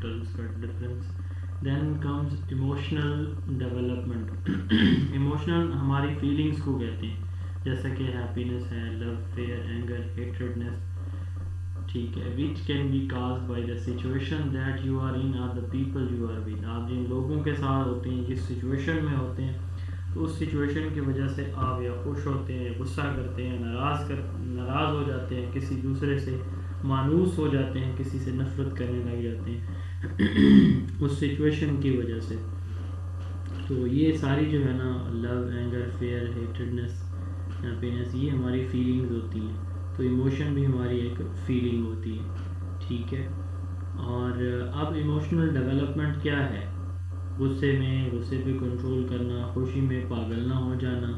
Terms کا difference. Then comes emotional development. Emotional ہماری feelings کو کہتے ہیں, جیسا کہ ہیپینس ہے, لو, فیئر, اینگر, ہیٹریڈنس, ٹھیک ہے, which can be caused by the situation that you are in or the people you are with. آپ جن لوگوں کے ساتھ ہوتے ہیں, جس سچویشن میں ہوتے ہیں, تو اس سچویشن کی وجہ سے آپ یا خوش ہوتے ہیں, غصہ کرتے ہیں, ناراض ہو جاتے ہیں, کسی دوسرے سے مانوس ہو جاتے ہیں, کسی سے نفرت کرنے لگ جاتے ہیں اس سچویشن کی وجہ سے. تو یہ ساری جو ہے نا لو, اینگر, فیئر, ہیٹریڈنس, ہیپینس, یہ ہماری فیلنگز ہوتی ہیں. تو ایموشن بھی ہماری ایک فیلنگ ہوتی ہے, ٹھیک ہے. اور اب ایموشنل ڈیولپمنٹ کیا ہے؟ غصے پہ کنٹرول کرنا, خوشی میں پاگل نہ ہو جانا,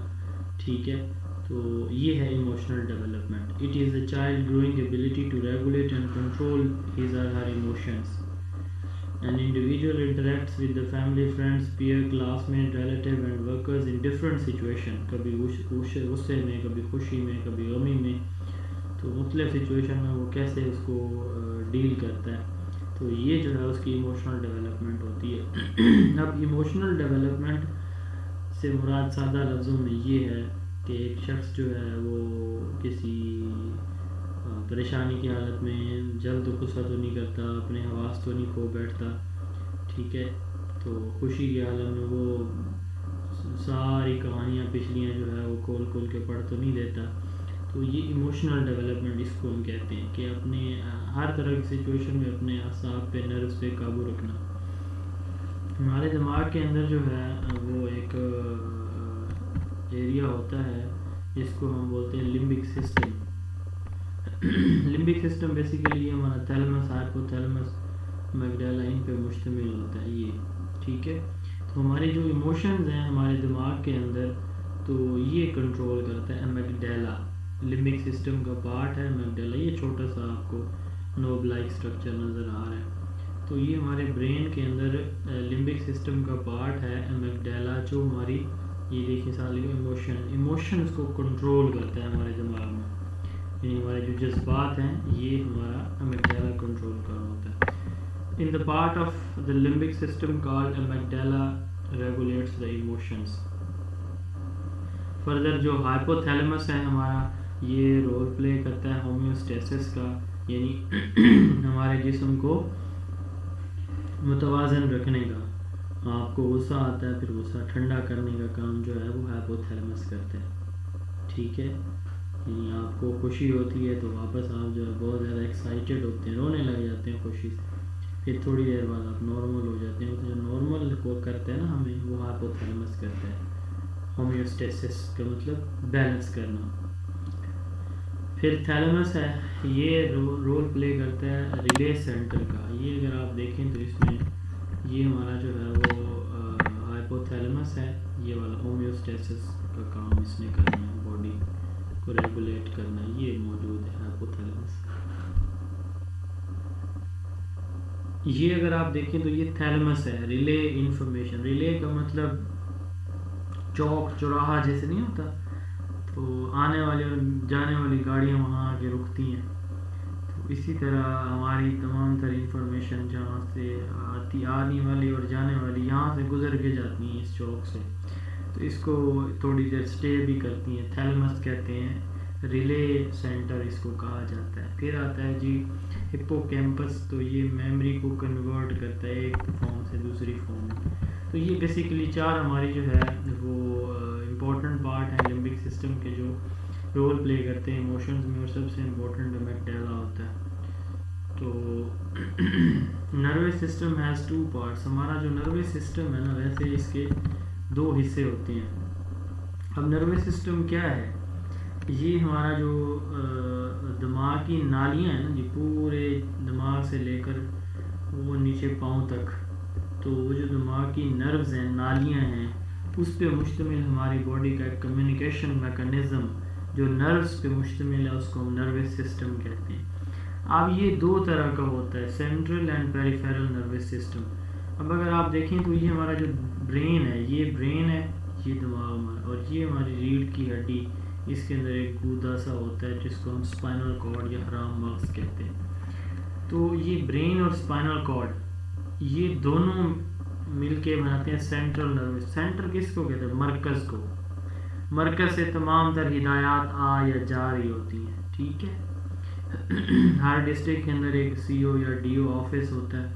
ٹھیک ہے. تو یہ ہے emotional development. It is a child growing ability to regulate and control his or her emotions. An individual interacts with the family, friends, peer, classmate, relative and workers in different situations. کبھی غصے میں, کبھی خوشی میں, کبھی غمی میں. تو مختلف سچویشن میں وہ کیسے اس کو ڈیل کرتا ہے. تو یہ جو ہے اس کی ایموشنل ڈیولپمنٹ ہوتی ہے. اب ایموشنل ڈیولپمنٹ سے مراد سادہ لفظوں میں یہ ہے کہ ایک شخص جو ہے وہ کسی پریشانی کی حالت میں جلد غصہ تو نہیں کرتا, اپنے حواس تو نہیں کھو بیٹھتا, ٹھیک ہے. تو خوشی کی حالت میں وہ ساری کہانیاں پچھلیاں جو ہے وہ کھول کے پڑھ تو نہیں دیتا. تو یہ ایموشنل ڈیولپمنٹ اس کو ہم کہتے ہیں کہ اپنے ہر طرح کی سچویشن میں اپنے اعصاب پہ, نروس پہ قابو رکھنا. ہمارے دماغ کے اندر جو ہے وہ ایک ایریا ہوتا ہے جس کو ہم بولتے ہیں limbic system. Limbic system basically ہمارا تھیلمس, ہائپوتھیلمس, میگڈیلا, ان پہ مشتمل ہوتا ہے یہ, ٹھیک ہے. تو ہمارے جو ایموشنز ہیں ہمارے دماغ کے اندر, تو یہ کنٹرول کرتا ہے میگڈیلا. لمبک سسٹم کا پارٹ ہے میگڈیلا. یہ چھوٹا سا آپ کو نوب لائک اسٹرکچر نظر آ رہا ہے. تو یہ ہمارے برین کے اندر لمبک سسٹم کا پارٹ ہے میگڈیلا, جو ہماری یہ دیکھیں سال ایموشنز کو کنٹرول کرتا ہے ہمارے دماغ میں. یعنی ہمارے جو جذبات ہیں یہ ہمارا امیگڈیلا کنٹرول کر رہا ہوتا ہے. In the part of the limbic system called amygdala regulates the emotions. Further جو ہائپوتھیلمس ہے ہمارا, یہ رول پلے کرتا ہے ہومیوسٹیسس کا, یعنی ہمارے جسم کو متوازن رکھنے کا. آپ کو غصہ آتا ہے, پھر غصہ ٹھنڈا کرنے کا کام جو ہے وہ ہائپوتھیلمس کرتا ہے, ٹھیک ہے. یعنی آپ کو خوشی ہوتی ہے تو واپس آپ جو ہے بہت زیادہ ایکسائٹیڈ ہوتے ہیں, رونے لگ جاتے ہیں خوشی سے, پھر تھوڑی دیر بعد آپ نارمل ہو جاتے ہیں. تو جو نارمل کو کرتے ہیں نا ہمیں, وہ ہائپوتھیلمس کرتا ہے. ہومیوسٹیسس کا مطلب بیلنس کرنا. پھر تھیلمس ہے, یہ رول پلے کرتا ہے ریلے سینٹر کا. یہ اگر آپ دیکھیں تو اس میں یہ ہمارا جو ہے وہ ہائپوتھیلمس ہے, یہ والا ہومیوسٹیسس کا کام اس نے کرنا ہے, باڈی کو ریگولیٹ کرنا ہے, یہ موجود ہے ہائپوتھیلمس. یہ اگر آپ دیکھیں تو یہ تھیلمس ہے, ریلے انفارمیشن. ریلے کا مطلب چوک چوراہا جیسے نہیں ہوتا, تو آنے والی اور جانے والی گاڑیاں وہاں آ کے رکتی ہیں. تو اسی طرح ہماری تمام تر انفارمیشن جہاں سے آنے والی اور جانے والی یہاں سے گزر کے جاتی ہیں اس چوک سے, تو اس کو تھوڑی دیر سٹے بھی کرتی ہیں. تھیلمس کہتے ہیں, ریلے سینٹر اس کو کہا جاتا ہے. پھر آتا ہے جی ہپو کیمپس, تو یہ میموری کو کنورٹ کرتا ہے ایک فارم سے دوسری فارم میں. تو یہ بیسیکلی چار ہماری جو ہے وہ امپورٹنٹ پارٹ ہیں لمبک سسٹم کے, جو رول پلے کرتے ہیں ایموشنز میں, اور سب سے امپورٹنٹ امیگڈیلا ہوتا ہے. تو nervous system has two parts. ہمارا جو نروس سسٹم ہے نا, ویسے اس کے دو حصے ہوتے ہیں. اب نروس سسٹم کیا ہے؟ یہ ہمارا جو دماغ کی نالیاں ہیں نا جی, پورے دماغ سے لے کر وہ نیچے پاؤں تک, تو وہ جو دماغ کی نروز ہیں, نالیاں ہیں, اس پہ مشتمل ہماری باڈی کا ایک کمیونیکیشن میکانزم جو نروز پہ مشتمل ہے, اس کو ہم نروس سسٹم کہتے ہیں. اب یہ دو طرح کا ہوتا ہے, سینٹرل اینڈ پیریفیرل نروس سسٹم. اب اگر آپ دیکھیں تو یہ ہمارا جو برین ہے, یہ برین ہے, یہ دماغ ہمارا, اور یہ ہماری ریڑھ کی ہڈی, اس کے اندر ایک گودا سا ہوتا ہے جس کو ہم اسپائنل کارڈ یا حرام مغز کہتے ہیں. تو یہ برین اور اسپائنل کارڈ یہ دونوں مل کے بناتے ہیں سینٹرل نروس. سینٹر کس کو کہتے ہیں؟ مرکز کو. مرکز سے تمام تر ہدایات آ یا جا رہی ہوتی ہیں. ٹھیک ہے. ہر ڈسٹرکٹ کے اندر ایک سی او یا ڈی او آفس ہوتا ہے.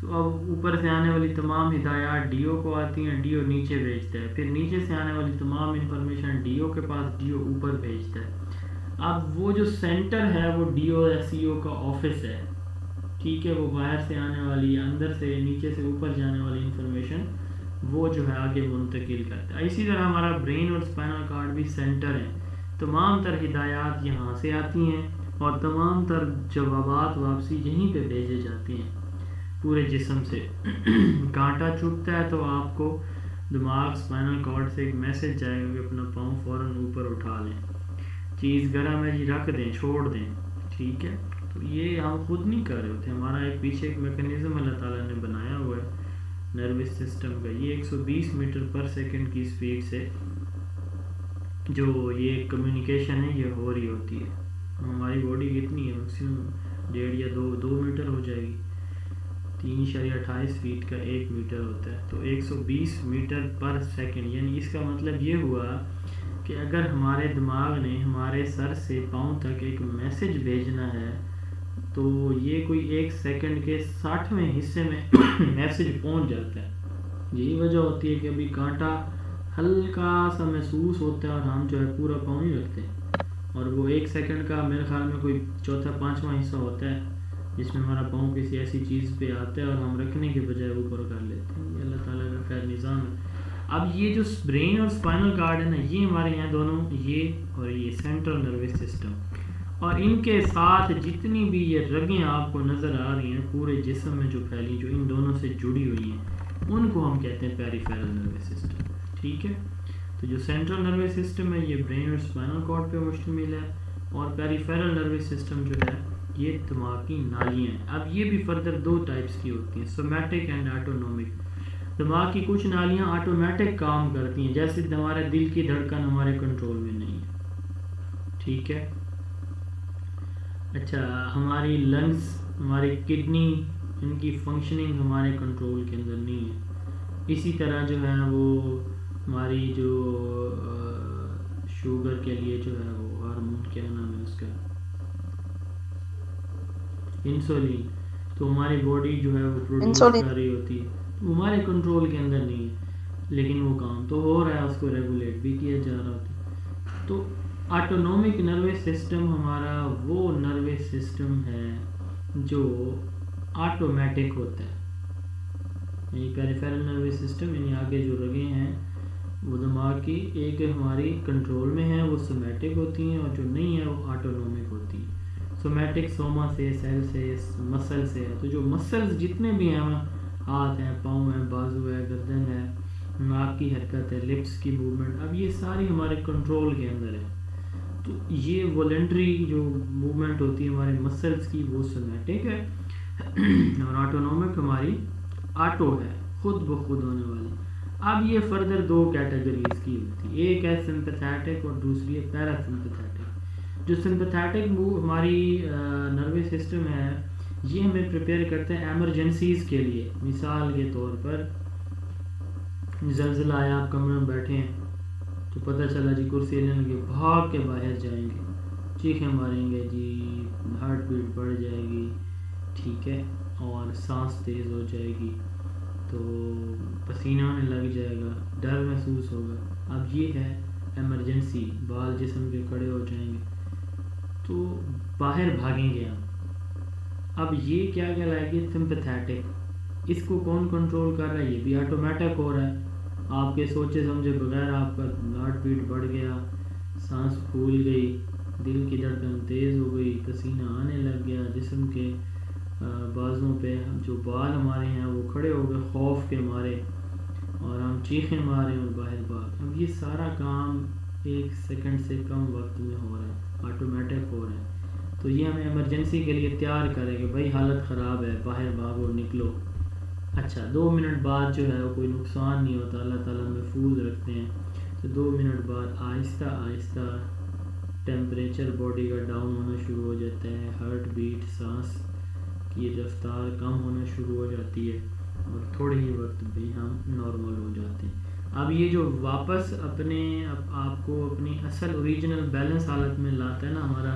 تو اب اوپر سے آنے والی تمام ہدایات ڈی او کو آتی ہیں, ڈی او نیچے بھیجتا ہے, پھر نیچے سے آنے والی تمام انفارمیشن ڈی او کے پاس, ڈی او اوپر بھیجتا ہے. اب وہ جو سینٹر ہے وہ ڈی او یا سی او کا آفس ہے. ٹھیک ہے. وہ باہر سے آنے والی, اندر سے نیچے سے اوپر جانے والی انفارمیشن وہ جو ہے آگے منتقل کرتا ہے. اسی طرح ہمارا برین اور اسپائنل کارڈ بھی سینٹر ہے. تمام تر ہدایات یہاں سے آتی ہیں اور تمام تر جوابات واپسی یہیں پہ بھیجے جاتے ہیں پورے جسم سے. کانٹا چبھتا ہے تو آپ کو دماغ اسپائنل کارڈ سے ایک میسج جائے گا کہ اپنا پاؤں فوراً اوپر اٹھا لیں, چیز گرم ہے جی رکھ دیں, چھوڑ دیں. ٹھیک ہے. تو یہ ہم خود نہیں کر رہے ہوتے, ہمارا ایک پیچھے ایک میکانزم اللہ تعالیٰ نے بنایا ہوا ہے نروس سسٹم کا. یہ 120 میٹر پر سیکنڈ کی سپیڈ سے جو یہ کمیونیکیشن ہے یہ ہو رہی ہوتی ہے. ہماری باڈی کتنی ہے؟ میکسیمم 1.5 یا 2 میٹر ہو جائے گی. 3.28 فیٹ کا 1 میٹر ہوتا ہے. تو 120 میٹر پر سیکنڈ, یعنی اس کا مطلب یہ ہوا کہ اگر ہمارے دماغ نے ہمارے سر سے پاؤں تک ایک میسج بھیجنا ہے تو یہ کوئی 1 سیکنڈ کے 60ویں حصے میں میسج پہنچ جاتا ہے. یہی وجہ ہوتی ہے کہ ابھی کانٹا ہلکا سا محسوس ہوتا ہے اور ہم جو ہے پورا پاؤں نہیں رکھتے, اور وہ 1 سیکنڈ کا میرے خیال میں کوئی چوتھا پانچواں حصہ ہوتا ہے جس میں ہمارا پاؤں کسی ایسی چیز پہ آتا ہے اور ہم رکھنے کے بجائے اوپر کر لیتے ہیں. یہ اللہ تعالیٰ کا خیر نظام ہے. اب یہ جو برین اور اسپائنل کارڈ ہے نا, یہ ہمارے یہاں دونوں, یہ اور یہ سینٹرل نروس سسٹم, اور ان کے ساتھ جتنی بھی یہ رگیں آپ کو نظر آ رہی ہیں پورے جسم میں جو پھیلی, جو ان دونوں سے جڑی ہوئی ہیں, ان کو ہم کہتے ہیں پیریفیرل نروس سسٹم. ٹھیک ہے. تو جو سینٹرل نروس سسٹم ہے یہ برین اور اسپائنل کارڈ پہ مشتمل ہے, اور پیریفیرل نروس سسٹم جو ہے یہ دماغ کی نالیاں ہیں. اب یہ بھی فردر 2 ٹائپس کی ہوتی ہیں, سومیٹک اینڈ آٹونومک. دماغ کی کچھ نالیاں آٹومیٹک کام کرتی ہیں, جیسے ہمارے دل کی دھڑکن ہمارے کنٹرول میں نہیں ہے. ٹھیک ہے. اچھا, ہماری لنگس, ہماری کڈنی, ان کی فنکشننگ ہمارے کنٹرول کے اندر نہیں ہے. اسی طرح جو ہے وہ ہماری جو شوگر کے لیے جو ہے وہ ہارمون, کیا نام ہے اس کا, انسولین, تو ہماری باڈی جو ہے وہ پروڈیوس کر رہی ہوتی ہے, تو ہمارے کنٹرول کے اندر نہیں ہے, لیکن وہ کام تو ہو رہا ہے, اس کو ریگولیٹ بھی کیا جا رہا ہوتا ہے. تو آٹونومک نروس سسٹم ہمارا وہ نروس سسٹم ہے جو آٹومیٹک ہوتا ہے. یعنی پیریفیرل نروس سسٹم, یعنی آگے جو رگیں ہیں وہ دماغ کی ایک ہماری کنٹرول میں ہیں, وہ سومیٹک ہوتی ہیں, اور جو نہیں ہے وہ آٹونومک ہوتی ہیں. سومیٹک سوما سے, سیل سے, مسل سے. تو جو مسلز جتنے بھی ہیں, ہاتھ ہیں, پاؤں ہیں, بازو ہے, گردن ہے, ناک کی حرکت ہے, لپس کی موومنٹ, اب یہ ساری ہمارے کنٹرول کے اندر ہے. تو یہ والنٹری جو موومنٹ ہوتی ہے ہمارے مسلز کی وہ سومیٹک ہے, اور آٹونومک ہماری آٹو ہے, خود بخود ہونے والی. اب یہ فردر 2 کیٹیگریز کی ہوتی ہے, ایک ہے سمپیتھیٹک اور دوسری ہے پیرا سمپیتھیٹک. جو سمپیتھیٹک ہماری نروس سسٹم ہے یہ ہمیں پریپیئر کرتے ہیں ایمرجنسیز کے لیے. مثال کے طور پر زلزلہ آیا, آپ کمرے میں بیٹھے ہیں تو پتہ چلا جی کرسی لینے کے, بھاگ کے باہر جائیں گے, چیخیں ماریں گے جی, ہارٹ بیٹ بڑھ جائے گی, ٹھیک ہے, اور سانس تیز ہو جائے گی, تو پسینہ آنے لگ جائے گا, ڈر محسوس ہوگا. اب یہ ہے ایمرجنسی, بال جسم کے کھڑے ہو جائیں گے, تو باہر بھاگیں گے ہم. اب یہ کیا کہلائے گی؟ سمپیتھیٹک. اس کو کون کنٹرول کر رہا ہے؟ یہ بھی آٹومیٹک ہو رہا ہے. آپ کے سوچے سمجھے بغیر آپ کا ہارٹ بیٹ بڑھ گیا, سانس پھول گئی, دل کی دھڑکن تیز ہو گئی, پسینہ آنے لگ گیا, جسم کے بازوں پہ جو بال ہمارے ہیں وہ کھڑے ہو گئے خوف کے مارے, اور ہم چیخیں مارے اور باہر بھاگ. اب یہ سارا کام 1 سیکنڈ سے کم وقت میں ہو رہا ہے, آٹومیٹک ہو رہا ہے. تو یہ ہمیں ایمرجنسی کے لیے تیار کرے کہ بھائی حالت خراب ہے, باہر بھاگو, نکلو. اچھا 2 منٹ بعد جو ہے وہ کوئی نقصان نہیں ہوتا, اللہ تعالیٰ محفوظ رکھتے ہیں. تو 2 منٹ بعد آہستہ آہستہ ٹیمپریچر باڈی کا ڈاؤن ہونا شروع ہو جاتا ہے, ہارٹ بیٹ, سانس یہ رفتار کم ہونا شروع ہو جاتی ہے اور تھوڑے ہی وقت بھی ہم نارمل ہو جاتے ہیں. اب یہ جو واپس اپنے آپ کو اپنی اصل اوریجنل بیلنس حالت میں لاتا ہے نا ہمارا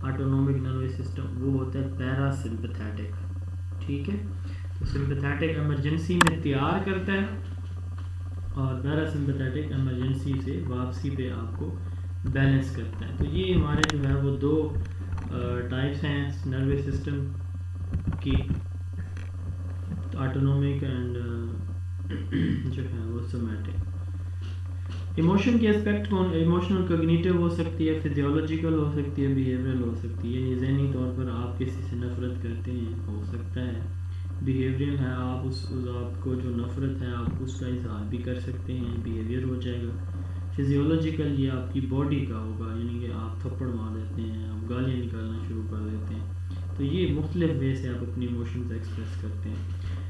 آٹونومک نروس سسٹم، وہ ہوتا ہے پیرا سمپتھیٹک. ٹھیک ہے، تو سمپتھیٹک ایمرجنسی میں تیار کرتا ہے اور پیرا سمپتھیٹک ایمرجنسی سے واپسی پہ آپ کو بیلنس کرتا ہے. تو یہ ہمارے جو ہے وہ دو ٹائپس ہیں نروس سسٹم کی، آٹونومک اینڈ جو ہے وہ سومیٹک. ایموشن کے اسپیکٹ ایموشنل کوگنیٹو ہو سکتی ہے، فزیولوجیکل ہو سکتی ہے، بیہیویئرل ہو سکتی ہے. یعنی ذہنی طور پر آپ کسی سے نفرت کرتے ہیں، ہو سکتا ہے. بیہیویئر ہے، آپ اس آپ کو جو نفرت ہے آپ اس کا اظہار بھی کر سکتے ہیں، بیہیویئر ہو جائے گا. فزیولوجیکل یہ آپ کی باڈی کا ہوگا، یعنی کہ آپ تھپڑ مار دیتے ہیں، آپ گالیاں نکالنا شروع کر دیتے ہیں. تو یہ مختلف وے سے آپ اپنی ایموشنز ایکسپریس کرتے ہیں.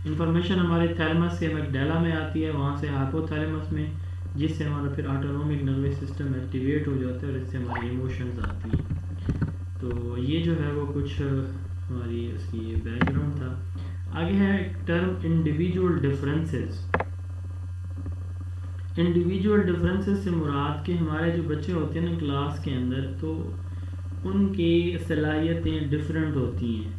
انفارمیشن ہمارے تھیلمس سے میگڈیلا میں آتی ہے، وہاں سے ہائپو تھیلمس میں، جس سے ہمارا پھر آٹونومک نروس سسٹم ایکٹیویٹ ہو جاتا ہے اور اس سے ہماری ایموشنز آتی ہیں. تو یہ جو ہے وہ کچھ ہماری اس کی یہ بیک گراؤنڈ تھا. آگے ہے term individual differences. Individual differences سے مراد کہ ہمارے جو بچے ہوتے ہیں نا کلاس کے اندر، تو ان کی صلاحیتیں ڈفرینٹ ہوتی ہیں.